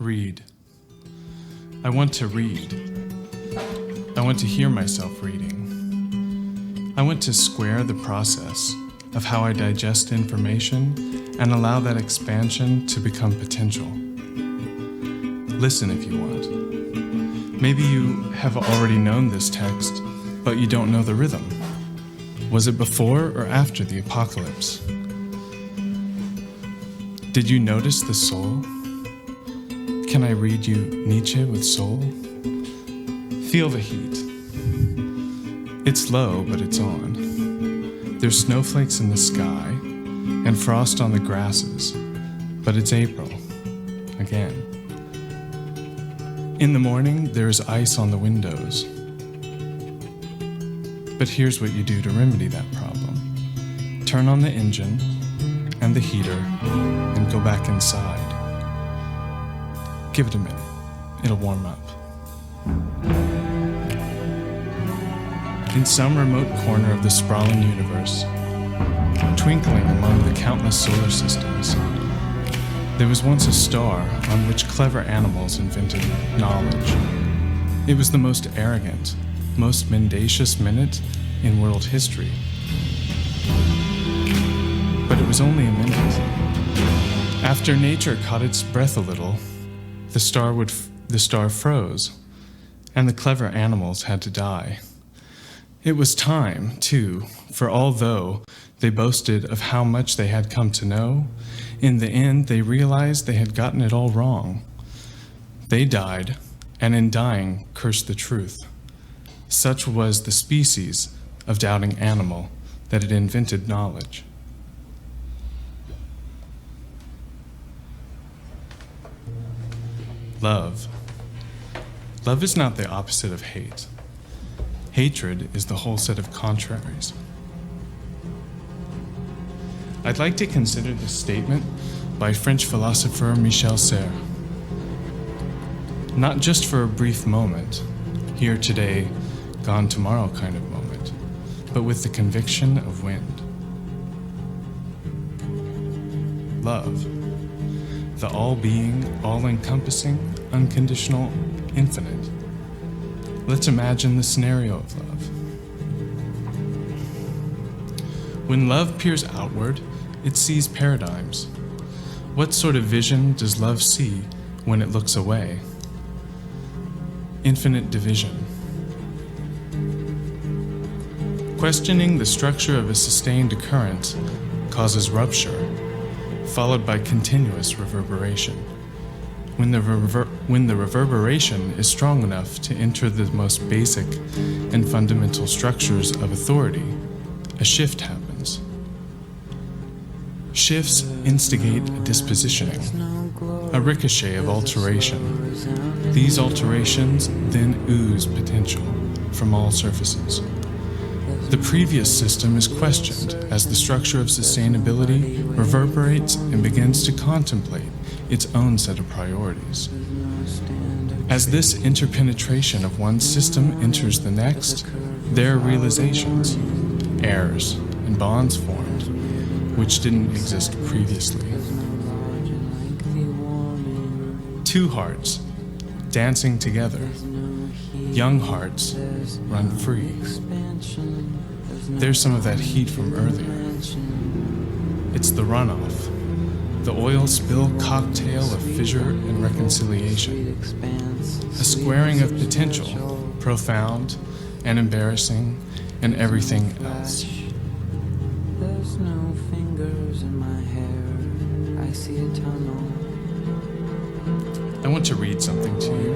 Read. I want to read. I want to hear myself reading. I want to square the process of how I digest information and allow that expansion to become potential. Listen if you want. Maybe you have already known this text, but you don't know the rhythm. Was it before or after the apocalypse? Did you notice the soul? Can I read you Nietzsche with soul? Feel the heat. It's low, but it's on. There's snowflakes in the sky and frost on the grasses, but it's April again. In the morning, there is ice on the windows. But here's what you do to remedy that problem. Turn on the engine and the heater and go back inside. Give it a minute. It'll warm up. In some remote corner of the sprawling universe, twinkling among the countless solar systems, there was once a star on which clever animals invented knowledge. It was the most arrogant, most mendacious minute in world history. But it was only a minute. After nature caught its breath a little, the star froze, and the clever animals had to die. It was time, too, for although they boasted of how much they had come to know, in the end they realized they had gotten it all wrong. They died, and in dying cursed the truth. Such was the species of doubting animal that had invented knowledge. Love. Love is not the opposite of hate. Hatred is the whole set of contraries. I'd like to consider this statement by French philosopher Michel Serres. Not just for a brief moment, here today, gone tomorrow kind of moment, but with the conviction of wind. Love. The all-being, all-encompassing, unconditional, infinite. Let's imagine the scenario of love. When love peers outward, it sees paradigms. What sort of vision does love see when it looks away? Infinite division. Questioning the structure of a sustained occurrence causes rupture, followed by continuous reverberation. When the reverberation is strong enough to enter the most basic and fundamental structures of authority, a shift happens. Shifts instigate a dispositioning, a ricochet of alteration. These alterations then ooze potential from all surfaces. The previous system is questioned as the structure of sustainability reverberates and begins to contemplate its own set of priorities. As this interpenetration of one system enters the next, there are realizations, errors, and bonds formed, which didn't exist previously. Two hearts dancing together. Young hearts run free. There's some of that heat from earlier. It's the runoff, the oil spill cocktail of fissure and reconciliation. A squaring of potential, profound and embarrassing, and everything else. There's no fingers in my hair. I see a tunnel. I want to read something to you.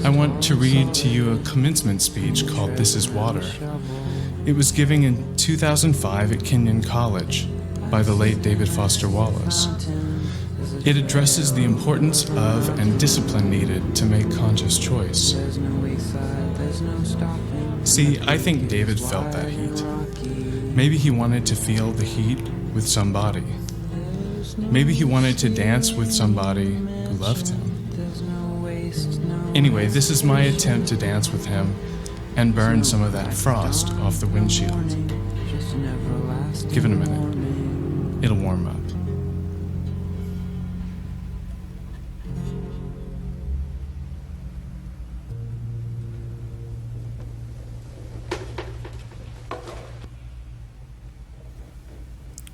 I want to read to you a commencement speech called This Is Water. It was given in 2005 at Kenyon College by the late David Foster Wallace. It addresses the importance of and discipline needed to make conscious choice. See, I think David felt that heat. Maybe he wanted to feel the heat with somebody. Maybe he wanted to dance with somebody who loved him. Anyway, this is my attempt to dance with him and burn some of that frost off the windshield. Give it a minute. It'll warm up.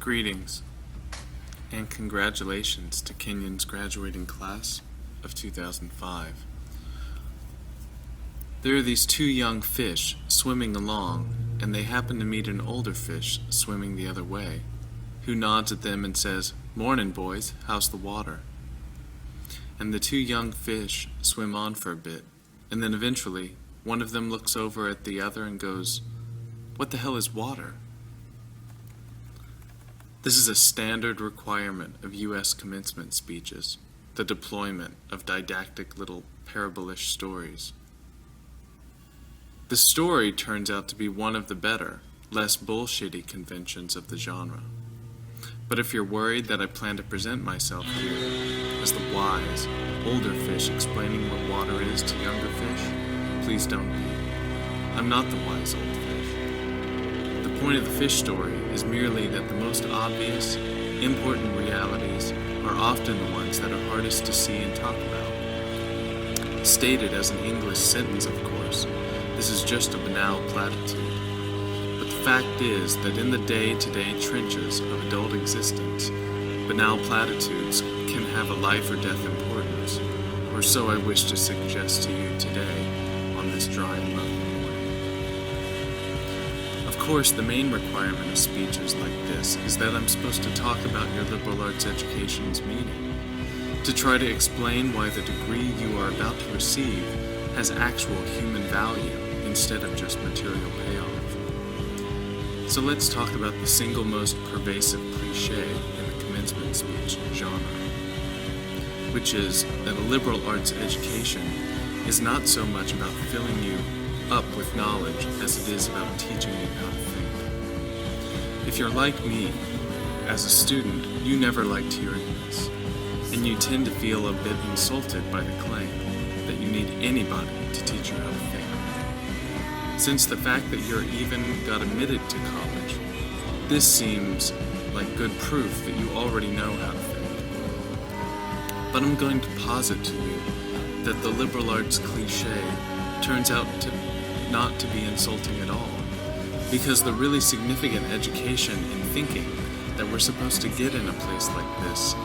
Greetings and congratulations to Kenyon's graduating class of 2005. There are these two young fish swimming along, and they happen to meet an older fish swimming the other way, who nods at them and says, "Mornin', boys, how's the water?" And the two young fish swim on for a bit, and then eventually one of them looks over at the other and goes, "What the hell is water?" This is a standard requirement of U.S. commencement speeches, the deployment of didactic little parabolish stories. The story turns out to be one of the better, less bullshitty conventions of the genre. But if you're worried that I plan to present myself here as the wise, older fish explaining what water is to younger fish, please don't be. I'm not the wise old fish. The point of the fish story is merely that the most obvious, important realities are often the ones that are hardest to see and talk about. Stated as an English sentence, of course, this is just a banal platitude. But the fact is that in the day-to-day trenches of adult existence, banal platitudes can have a life or death importance, or so I wish to suggest to you today on this dry and lovely morning. Of course, the main requirement of speeches like this is that I'm supposed to talk about your liberal arts education's meaning, to try to explain why the degree you are about to receive has actual human value instead of just material payoff. So let's talk about the single most pervasive cliché in the commencement speech genre, which is that a liberal arts education is not so much about filling you up with knowledge as it is about teaching you how to think. If you're like me, as a student, you never liked hearing this, and you tend to feel a bit insulted by the claim that you need anybody to teach you how to think. Since the fact that you're even got admitted to college, this seems like good proof that you already know how to think. But I'm going to posit to you that the liberal arts cliché turns out not to be insulting at all, because the really significant education in thinking that we're supposed to get in a place like this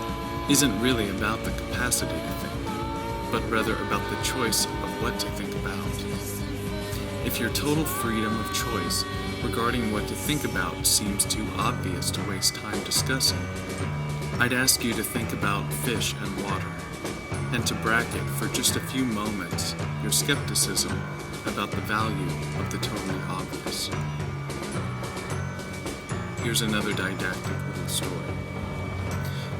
isn't really about the capacity to think, but rather about the choice of what to think about. If your total freedom of choice regarding what to think about seems too obvious to waste time discussing, I'd ask you to think about fish and water, and to bracket for just a few moments your skepticism about the value of the totally obvious. Here's another didactic little story.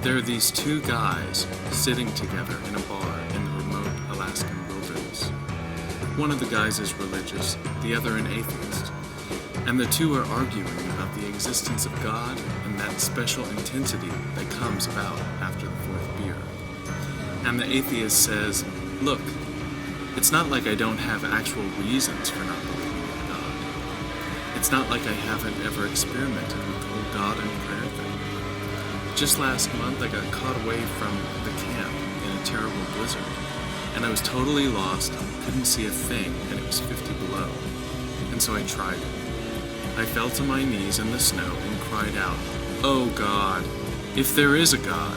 There are these two guys sitting together in a bar in the remote Alaskan wilderness. One of the guys is religious, the other an atheist, and the two are arguing about the existence of God and that special intensity that comes about after the fourth beer. And the atheist says, "Look, it's not like I don't have actual reasons for not believing in God. It's not like I haven't ever experimented with the whole God and prayer thing. Just last month I got caught away from the camp in a terrible blizzard, and I was totally lost, couldn't see a thing, and it was 50 below. And so I tried it. I fell to my knees in the snow and cried out, 'Oh God, if there is a God,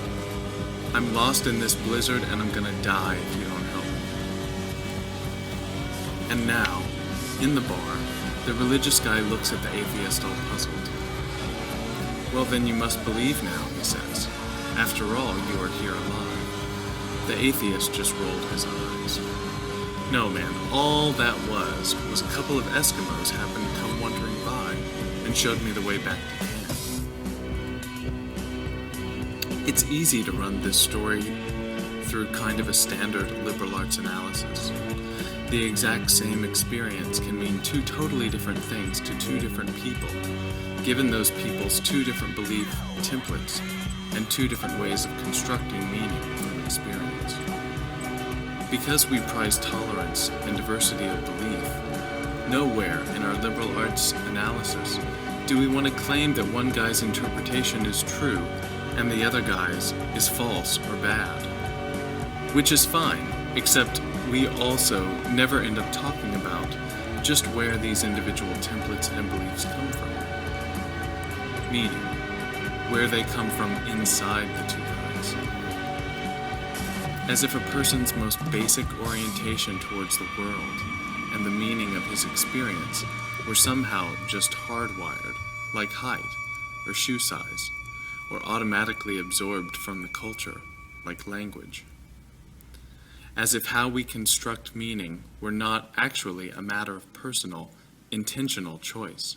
I'm lost in this blizzard and I'm gonna die if you don't help me.' And now, in the bar, the religious guy looks at the atheist all puzzled. 'Well, then you must believe now,' he says. 'After all, you are here alive.' The atheist just rolled his eyes. 'No, man, all that was a couple of Eskimos happened to come wandering by and showed me the way back to camp.' It's easy to run this story through kind of a standard liberal arts analysis. The exact same experience can mean two totally different things to two different people, given those people's two different belief templates and two different ways of constructing meaning from experience. Because we prize tolerance and diversity of belief, nowhere in our liberal arts analysis do we want to claim that one guy's interpretation is true and the other guy's is false or bad. Which is fine, except we also never end up talking about just where these individual templates and beliefs come from. Meaning. where they come from inside the two guys. As if a person's most basic orientation towards the world and the meaning of his experience were somehow just hardwired, like height or shoe size, or automatically absorbed from the culture, like language. As if how we construct meaning were not actually a matter of personal, intentional choice.